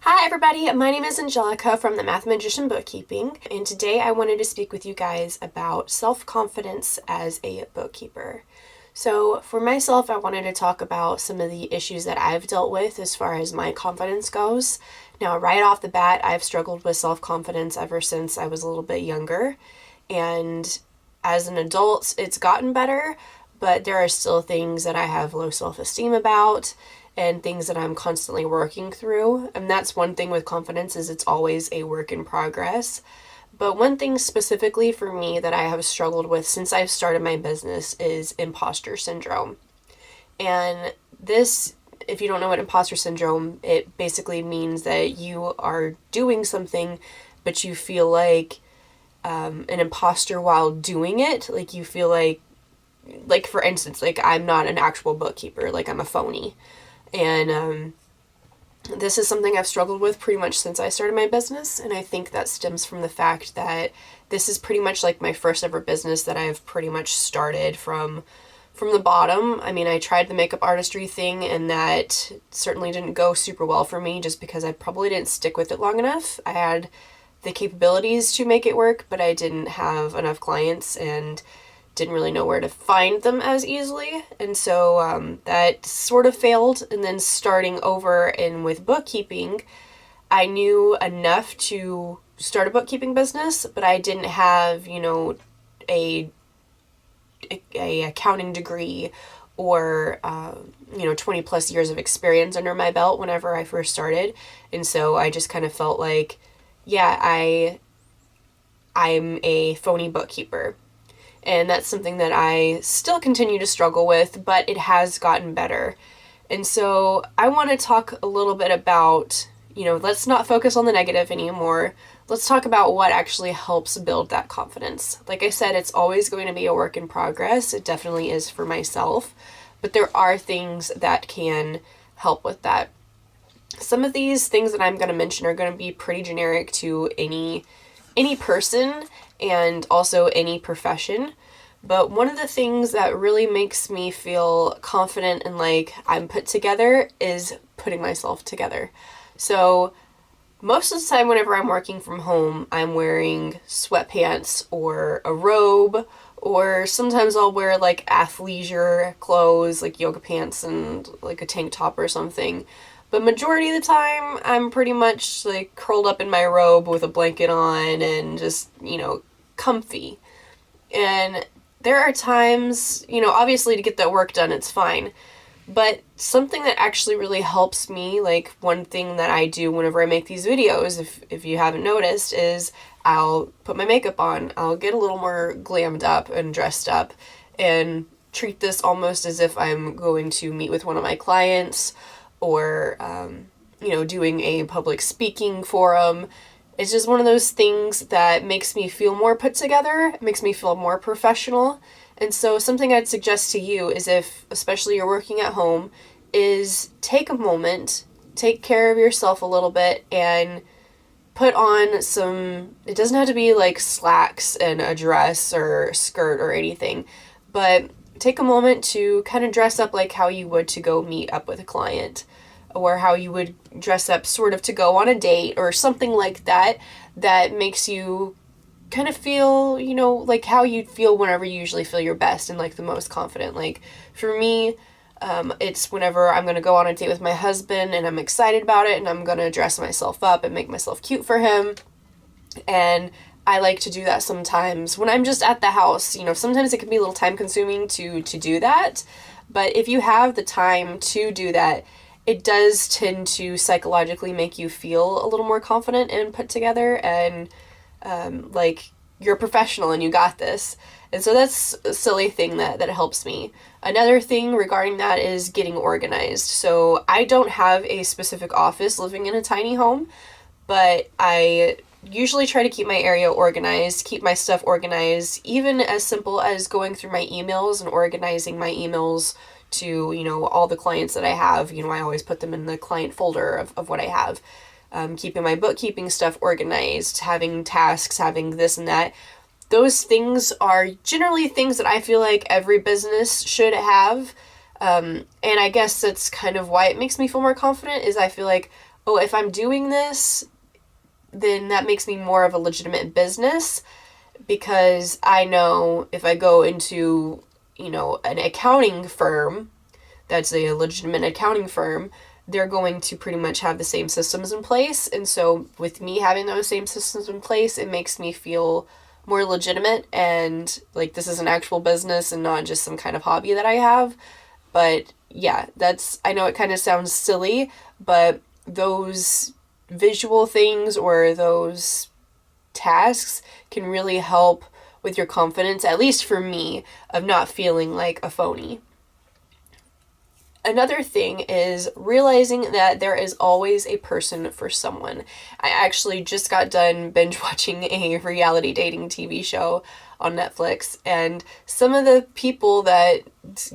Hi everybody, my name is Angelica from the MathMagician Bookkeeping, and today I wanted to speak with you guys about self-confidence as a bookkeeper. So for myself, I wanted to talk about some of the issues that I've dealt with as far as my confidence goes. Now, right off the bat, I've struggled with self-confidence ever since I was a little bit younger, and as an adult, it's gotten better, but there are still things that I have low self-esteem about and things that I'm constantly working through. And that's one thing with confidence, is it's always a work in progress. But one thing specifically for me that I have struggled with since I've started my business is imposter syndrome. And this, if you don't know what imposter syndrome, it basically means that you are doing something, but you feel like an imposter while doing it. Like you feel like for instance, like I'm not an actual bookkeeper, like I'm a phony. And this is something I've struggled with pretty much since I started my business, and I think that stems from the fact that this is pretty much like my first ever business that I've pretty much started from the bottom. I mean, I tried the makeup artistry thing, and that certainly didn't go super well for me just because I probably didn't stick with it long enough. I had the capabilities to make it work, but I didn't have enough clients and didn't really know where to find them as easily, and so that sort of failed. And then starting over in with bookkeeping, I knew enough to start a bookkeeping business, but I didn't have, a accounting degree or 20 plus years of experience under my belt whenever I first started. And so I just kind of felt like, yeah, I'm a phony bookkeeper. And that's something that I still continue to struggle with, but it has gotten better. And so I want to talk a little bit about, let's not focus on the negative anymore. Let's talk about what actually helps build that confidence. Like I said, it's always going to be a work in progress. It definitely is for myself, but there are things that can help with that. Some of these things that I'm going to mention are going to be pretty generic to any person and also any profession. But one of the things that really makes me feel confident and like I'm put together is putting myself together. So most of the time whenever I'm working from home, I'm wearing sweatpants or a robe, or sometimes I'll wear like athleisure clothes, like yoga pants and like a tank top or something. But majority of the time, I'm pretty much like curled up in my robe with a blanket on and just, comfy. And there are times, obviously to get that work done, it's fine. But something that actually really helps me, like one thing that I do whenever I make these videos, if you haven't noticed, is I'll put my makeup on. I'll get a little more glammed up and dressed up and treat this almost as if I'm going to meet with one of my clients or, doing a public speaking forum. It's just one of those things that makes me feel more put together, it makes me feel more professional. And so something I'd suggest to you is, if especially you're working at home, is take a moment, take care of yourself a little bit, and put on some, it doesn't have to be like slacks and a dress or skirt or anything, but take a moment to kind of dress up like how you would to go meet up with a client, or how you would dress up sort of to go on a date or something like that, that makes you kind of feel, like how you'd feel whenever you usually feel your best and like the most confident. Like for me, it's whenever I'm going to go on a date with my husband and I'm excited about it and I'm going to dress myself up and make myself cute for him. And I like to do that sometimes when I'm just at the house. Sometimes it can be a little time consuming to do that. But if you have the time to do that, it does tend to psychologically make you feel a little more confident and put together and like you're a professional and you got this. And so that's a silly thing that helps me. Another thing regarding that is getting organized. So I don't have a specific office living in a tiny home, but I usually try to keep my area organized, keep my stuff organized, even as simple as going through my emails and organizing my emails to, all the clients that I have. I always put them in the client folder of what I have. Keeping my bookkeeping stuff organized, having tasks, having this and that. Those things are generally things that I feel like every business should have. And I guess that's kind of why it makes me feel more confident, is I feel like oh, if I'm doing this, then that makes me more of a legitimate business, because I know if I go into, an accounting firm that's a legitimate accounting firm, they're going to pretty much have the same systems in place. And so with me having those same systems in place, it makes me feel more legitimate and like this is an actual business and not just some kind of hobby that I have. But yeah, I know it kind of sounds silly, but those visual things or those tasks can really help with your confidence, at least for me, of not feeling like a phony. Another thing is realizing that there is always a person for someone. I actually just got done binge watching a reality dating TV show on Netflix, and some of the people that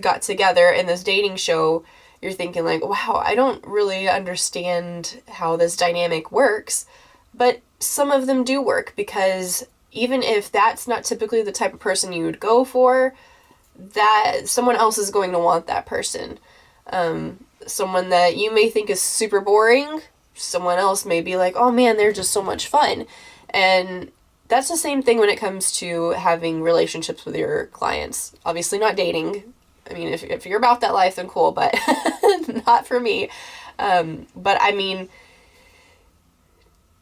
got together in this dating show, you're thinking like, wow, I don't really understand how this dynamic works, but some of them do work, because even if that's not typically the type of person you would go for, that someone else is going to want that person. Someone that you may think is super boring, someone else may be like, oh man, they're just so much fun. And that's the same thing when it comes to having relationships with your clients. Obviously not dating. I mean, if you're about that life, then cool, but not for me. But I mean,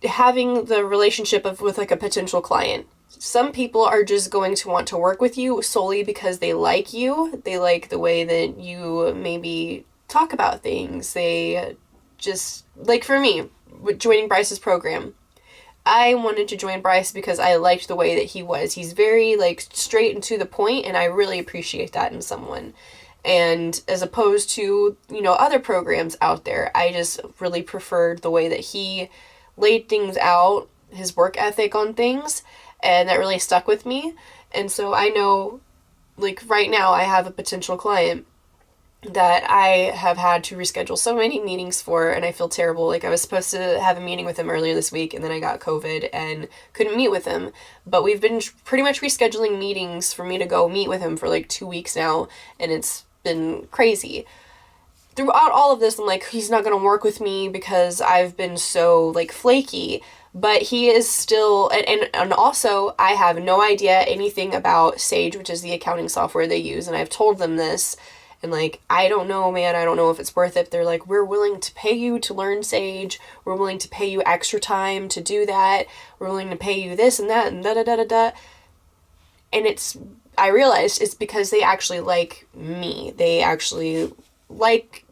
having the relationship with like a potential client. Some people are just going to want to work with you solely because they like you. They like the way that you maybe talk about things. They just, like for me, with joining Bryce's program, I wanted to join Bryce because I liked the way that he was. He's very like straight and to the point, and I really appreciate that in someone. And as opposed to, other programs out there, I just really preferred the way that he laid things out, his work ethic on things. And that really stuck with me. And so I know, like right now, I have a potential client that I have had to reschedule so many meetings for, and I feel terrible. Like I was supposed to have a meeting with him earlier this week, and then I got COVID and couldn't meet with him. But we've been pretty much rescheduling meetings for me to go meet with him for like 2 weeks now, and it's been crazy. Throughout all of this, I'm like, he's not going to work with me because I've been so like flaky. But he is still, and also I have no idea anything about Sage, which is the accounting software they use, and I've told them this, and like, I don't know, man, I don't know if it's worth it. They're like, we're willing to pay you to learn Sage, we're willing to pay you extra time to do that, we're willing to pay you this and that, and da-da-da-da-da, and I realized it's because they actually like me. They actually like,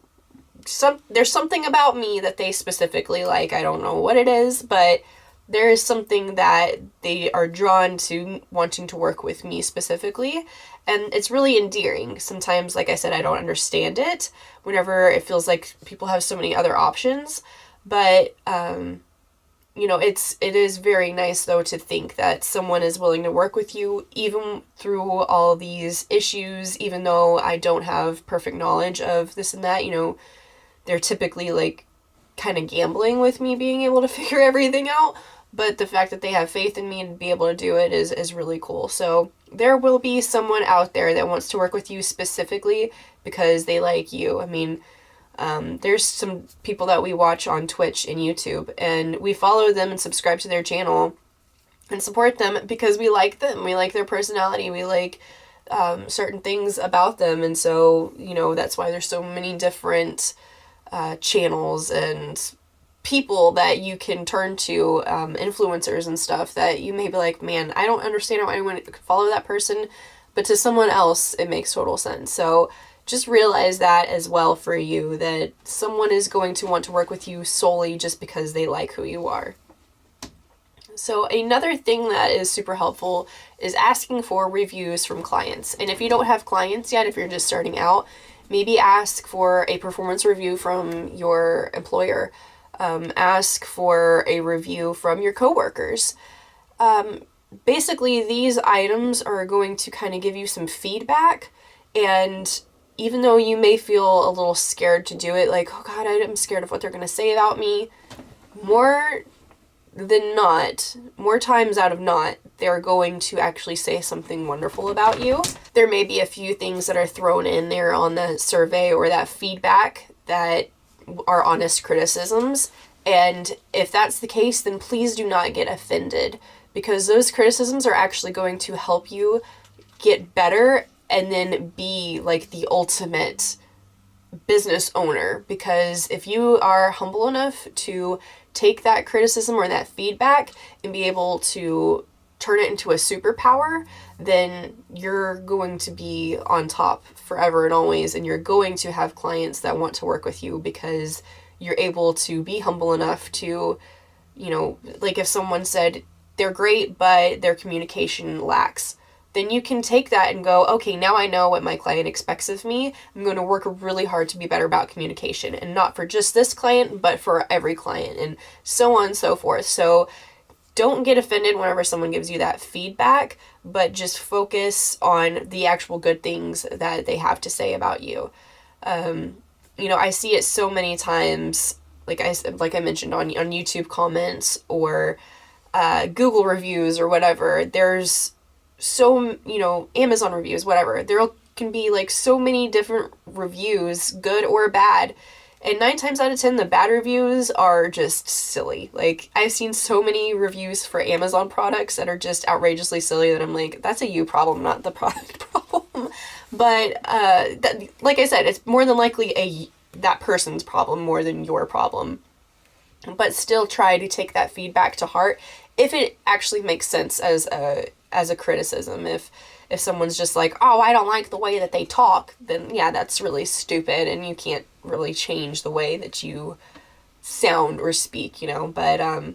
there's something about me that they specifically like. I don't know what it is, but there is something that they are drawn to wanting to work with me specifically, and it's really endearing. Sometimes, like I said, I don't understand it whenever it feels like people have so many other options, but it is very nice though to think that someone is willing to work with you even through all these issues, even though I don't have perfect knowledge of this and that. They're typically like kind of gambling with me being able to figure everything out, but the fact that they have faith in me and be able to do it is really cool. So there will be someone out there that wants to work with you specifically because they like you. I mean, there's some people that we watch on Twitch and YouTube, and we follow them and subscribe to their channel and support them because we like them. We like their personality. We like certain things about them. And so, that's why there's so many different channels and people that you can turn to, influencers and stuff that you may be like, man, I don't understand how anyone could follow that person, but to someone else it makes total sense. So just realize that as well for you, that someone is going to want to work with you solely just because they like who you are. So another thing that is super helpful is asking for reviews from clients. And if you don't have clients yet, if you're just starting out, maybe ask for a performance review from your employer. Ask for a review from your coworkers. Basically, these items are going to kind of give you some feedback, and even though you may feel a little scared to do it, like, oh God, I'm scared of what they're going to say about me, more times out of not, they're going to actually say something wonderful about you. There may be a few things that are thrown in there on the survey or that feedback that are honest criticisms, And if that's the case, then please do not get offended, because those criticisms are actually going to help you get better and then be like the ultimate business owner. Because if you are humble enough to take that criticism or that feedback and be able to turn it into a superpower, then you're going to be on top forever and always, and you're going to have clients that want to work with you because you're able to be humble enough to, like if someone said they're great but their communication lacks, then you can take that and go, okay, now I know what my client expects of me. I'm going to work really hard to be better about communication, and not for just this client, but for every client, and so on and so forth. So don't get offended whenever someone gives you that feedback, but just focus on the actual good things that they have to say about you. I see it so many times, like I mentioned, on YouTube comments or Google reviews or whatever. There's Amazon reviews, whatever. There can be like so many different reviews, good or bad. And 9 times out of 10, the bad reviews are just silly. Like, I've seen so many reviews for Amazon products that are just outrageously silly that I'm like, that's a you problem, not the product problem. But, like I said, it's more than likely that person's problem more than your problem. But still try to take that feedback to heart if it actually makes sense as a criticism. If someone's just like, oh, I don't like the way that they talk, then yeah, that's really stupid, and you can't really change the way that you sound or speak, But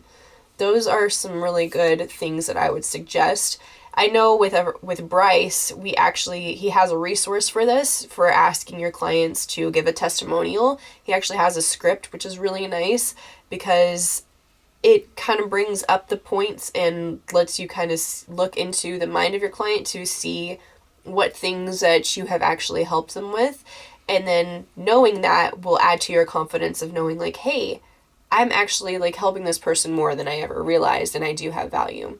those are some really good things that I would suggest. I know with Bryce, he has a resource for this, for asking your clients to give a testimonial. He actually has a script, which is really nice, because it kind of brings up the points and lets you kind of look into the mind of your client to see what things that you have actually helped them with. And then knowing that will add to your confidence of knowing like, hey, I'm actually like helping this person more than I ever realized, and I do have value.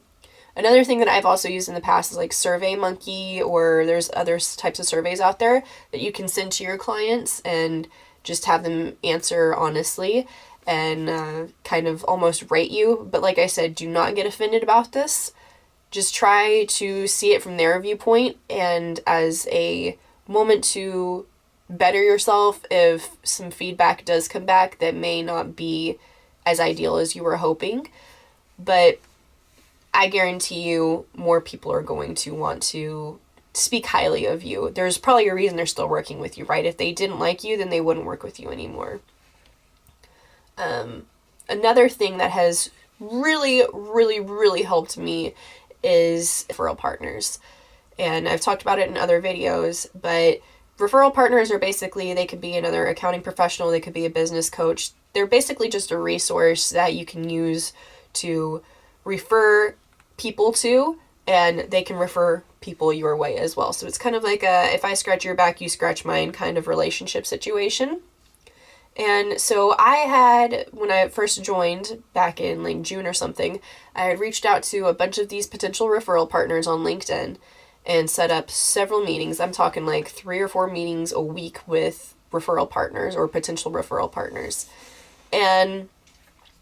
Another thing that I've also used in the past is like SurveyMonkey, or there's other types of surveys out there that you can send to your clients and just have them answer honestly and kind of almost rate you. But like I said, do not get offended about this. Just try to see it from their viewpoint and as a moment to better yourself if some feedback does come back that may not be as ideal as you were hoping. But I guarantee you more people are going to want to speak highly of you. There's probably a reason they're still working with you, right? If they didn't like you, then they wouldn't work with you anymore. Another thing that has really, really, really helped me is referral partners. And I've talked about it in other videos, but referral partners are basically, they could be another accounting professional, they could be a business coach. They're basically just a resource that you can use to refer people to, and they can refer people your way as well. So it's kind of like a, if I scratch your back, you scratch mine kind of relationship situation. And so I had, when I first joined back in like June or something, I had reached out to a bunch of these potential referral partners on LinkedIn and set up several meetings. I'm talking like 3 or 4 meetings a week with referral partners or potential referral partners. And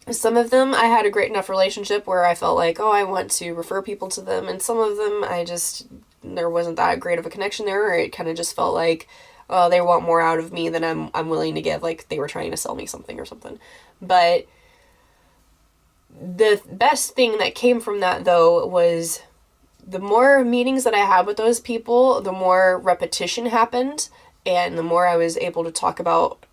some of them I had a great enough relationship where I felt like, oh, I want to refer people to them. And some of them there wasn't that great of a connection there, or it kind of just felt like, oh, they want more out of me than I'm willing to give. Like they were trying to sell me something or something. But the best thing that came from that though was the more meetings that I had with those people, the more repetition happened, and the more I was able to talk about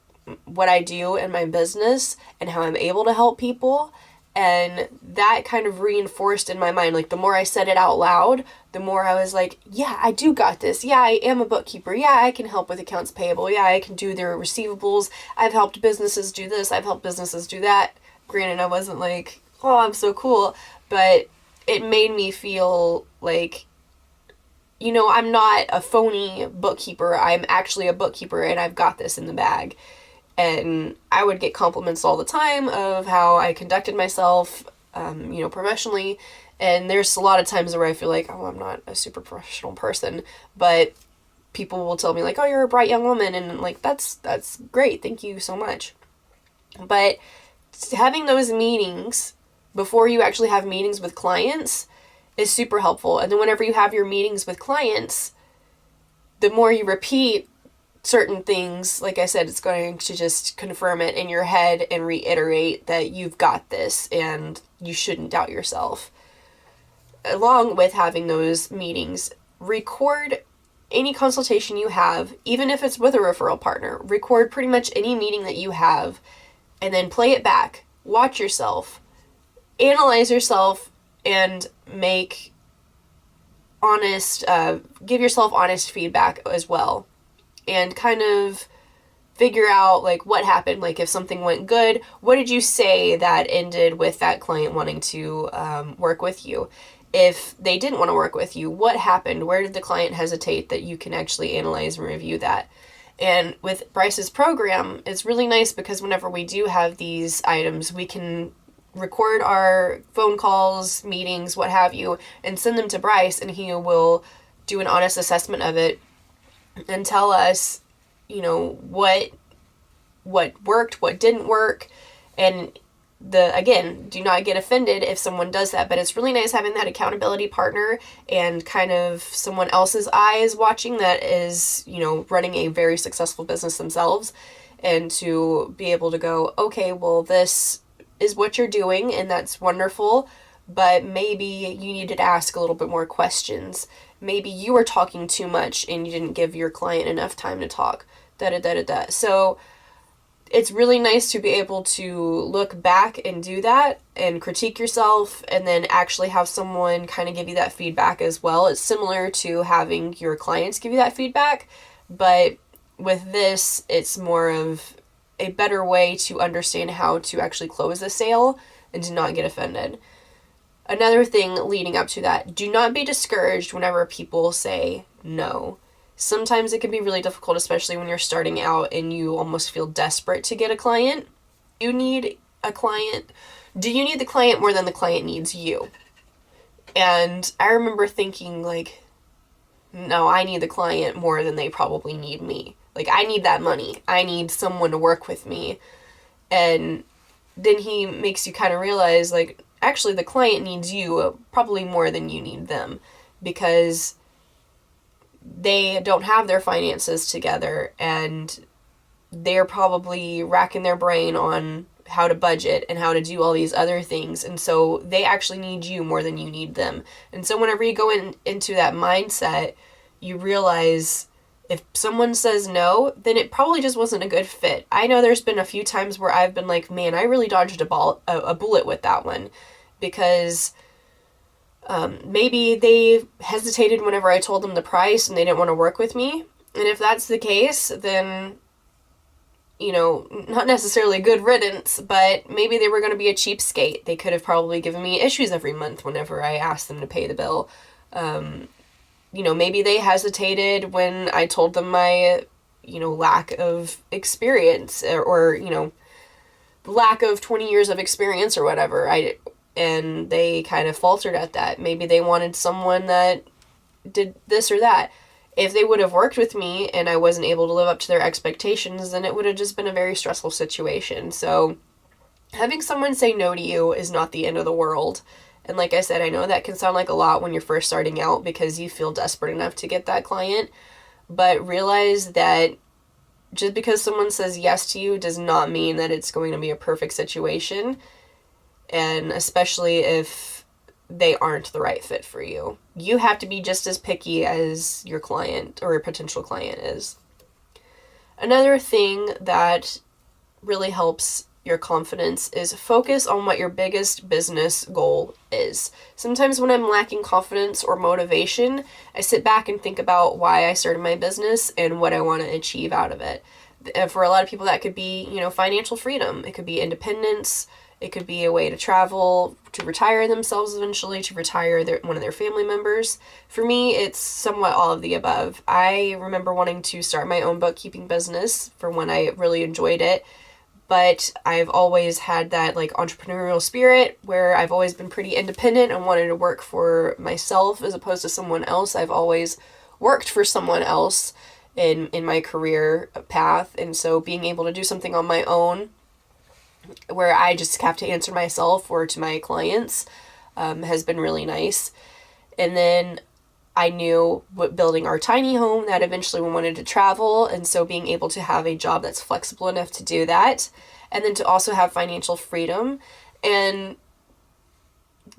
what I do in my business and how I'm able to help people. And that kind of reinforced in my mind, like the more I said it out loud, the more I was like, yeah, I do got this. Yeah, I am a bookkeeper. Yeah, I can help with accounts payable. Yeah, I can do their receivables. I've helped businesses do this. I've helped businesses do that. Granted, I wasn't like, oh, I'm so cool, but it made me feel like, I'm not a phony bookkeeper. I'm actually a bookkeeper, and I've got this in the bag. And I would get compliments all the time of how I conducted myself, professionally. And there's a lot of times where I feel like, oh, I'm not a super professional person, but people will tell me like, oh, you're a bright young woman. And like, that's great. Thank you so much. But having those meetings before you actually have meetings with clients is super helpful. And then whenever you have your meetings with clients, the more you repeat certain things, like I said, it's going to just confirm it in your head and reiterate that you've got this and you shouldn't doubt yourself. Along with having those meetings, record any consultation you have, even if it's with a referral partner. Record pretty much any meeting that you have and then play it back. Watch yourself. Analyze yourself and make give yourself honest feedback as well. And kind of figure out like what happened. Like if something went good, what did you say that ended with that client wanting to work with you? If they didn't want to work with you, what happened? Where did the client hesitate that you can actually analyze and review that? And with Bryce's program, it's really nice because whenever we do have these items, we can record our phone calls, meetings, what have you, and send them to Bryce, and he will do an honest assessment of it and tell us, what worked, what didn't work. And again, do not get offended if someone does that, but it's really nice having that accountability partner and kind of someone else's eyes watching that is, running a very successful business themselves, and to be able to go, okay, well, this is what you're doing and that's wonderful, but maybe you needed to ask a little bit more questions. Maybe you were talking too much and you didn't give your client enough time to talk. So it's really nice to be able to look back and do that and critique yourself and then actually have someone kind of give you that feedback as well. It's similar to having your clients give you that feedback, but with this, it's more of a better way to understand how to actually close a sale and to not get offended. Another thing leading up to that, do not be discouraged whenever people say no. Sometimes it can be really difficult, especially when you're starting out and you almost feel desperate to get a client. You need a client. Do you need the client more than the client needs you? And I remember thinking like, no, I need the client more than they probably need me. Like, I need that money. I need someone to work with me. And then he makes you kind of realize, like, actually the client needs you probably more than you need them, because they don't have their finances together and they're probably racking their brain on how to budget and how to do all these other things. And so they actually need you more than you need them. And so whenever you go into that mindset, you realize if someone says no, then it probably just wasn't a good fit. I know there's been a few times where I've been like, man, I really dodged a bullet with that one, because maybe they hesitated whenever I told them the price and they didn't want to work with me. And if that's the case, then, not necessarily good riddance, but maybe they were going to be a cheapskate. They could have probably given me issues every month whenever I asked them to pay the bill. Maybe they hesitated when I told them my, lack of experience or lack of 20 years of experience or whatever. And they kind of faltered at that. Maybe they wanted someone that did this or that. If they would have worked with me and I wasn't able to live up to their expectations, then it would have just been a very stressful situation. So having someone say no to you is not the end of the world. And like I said, I know that can sound like a lot when you're first starting out because you feel desperate enough to get that client, but realize that just because someone says yes to you does not mean that it's going to be a perfect situation, and especially if they aren't the right fit for you. You have to be just as picky as your client or your potential client is. Another thing that really helps your confidence is focus on what your biggest business goal is. Sometimes when I'm lacking confidence or motivation, I sit back and think about why I started my business and what I want to achieve out of it. For a lot of people, that could be, financial freedom. It could be independence. It could be a way to travel, to retire themselves eventually, to retire one of their family members. For me, it's somewhat all of the above. I remember wanting to start my own bookkeeping business for when I really enjoyed it, but I've always had that entrepreneurial spirit where I've always been pretty independent and wanted to work for myself as opposed to someone else. I've always worked for someone else in my career path, and so being able to do something on my own where I just have to answer myself or to my clients, has been really nice. And then I knew building our tiny home that eventually we wanted to travel, and so being able to have a job that's flexible enough to do that, and then to also have financial freedom. And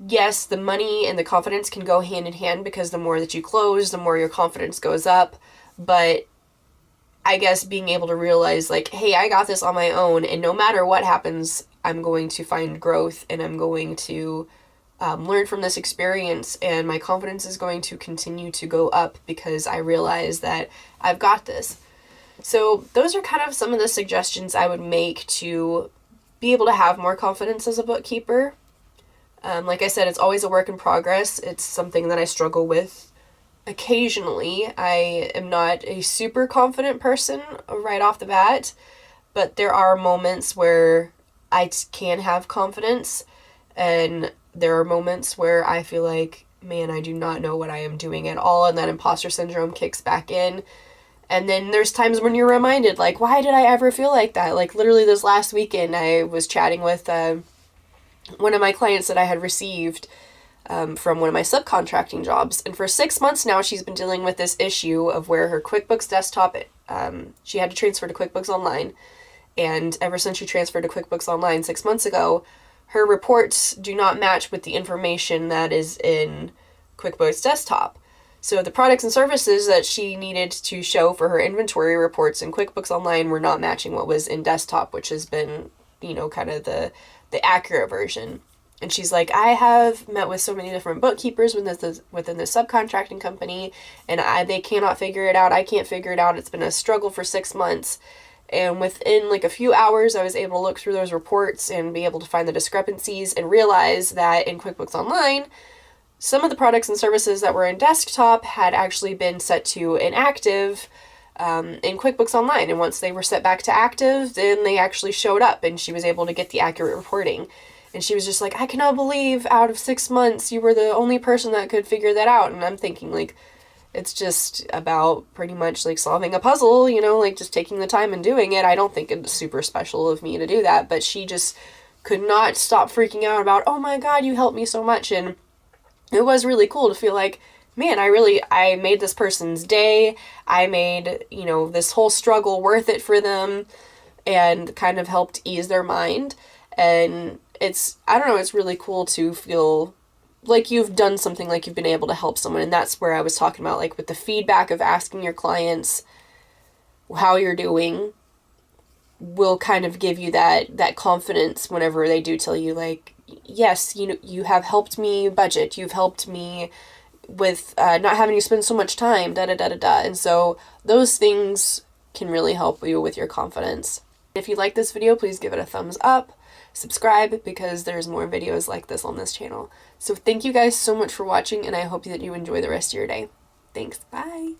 yes, the money and the confidence can go hand in hand, because the more that you close, the more your confidence goes up. But I guess being able to realize, like, hey, I got this on my own, and no matter what happens, I'm going to find growth, and I'm going to learn from this experience, and my confidence is going to continue to go up because I realize that I've got this. So those are kind of some of the suggestions I would make to be able to have more confidence as a bookkeeper. Like I said, it's always a work in progress. It's something that I struggle with occasionally. I am not a super confident person right off the bat, but there are moments where I can have confidence, and there are moments where I feel like, man, I do not know what I am doing at all, and that imposter syndrome kicks back in. And then there's times when you're reminded, like, why did I ever feel like that? Like, literally this last weekend, I was chatting with one of my clients that I had received from one of my subcontracting jobs. And for 6 months now, she's been dealing with this issue of where her QuickBooks desktop, she had to transfer to QuickBooks Online. And ever since she transferred to QuickBooks Online 6 months ago, her reports do not match with the information that is in QuickBooks Desktop. So the products and services that she needed to show for her inventory reports in QuickBooks Online were not matching what was in Desktop, which has been, kind of the accurate version. And she's like, I have met with so many different bookkeepers within this subcontracting company, and they cannot figure it out. I can't figure it out. It's been a struggle for 6 months. And within like a few hours, I was able to look through those reports and be able to find the discrepancies and realize that in QuickBooks Online, some of the products and services that were in Desktop had actually been set to inactive in QuickBooks Online. And once they were set back to active, then they actually showed up, and she was able to get the accurate reporting. And she was just like, I cannot believe out of 6 months, you were the only person that could figure that out. And I'm thinking, like, it's just about pretty much like solving a puzzle, like just taking the time and doing it. I don't think it's super special of me to do that, but she just could not stop freaking out about, oh my God, you helped me so much. And it was really cool to feel like, man, I made this person's day. I made, this whole struggle worth it for them, and kind of helped ease their mind. And it's really cool to feel like you've done something, like you've been able to help someone. And that's where I was talking about, like, with the feedback of asking your clients how you're doing will kind of give you that confidence whenever they do tell you, like, yes, you have helped me budget, you've helped me with not having to spend so much time, And so those things can really help you with your confidence. If you like this video, please give it a thumbs up. Subscribe, because there's more videos like this on this channel. So thank you guys so much for watching, and I hope that you enjoy the rest of your day. Thanks. Bye.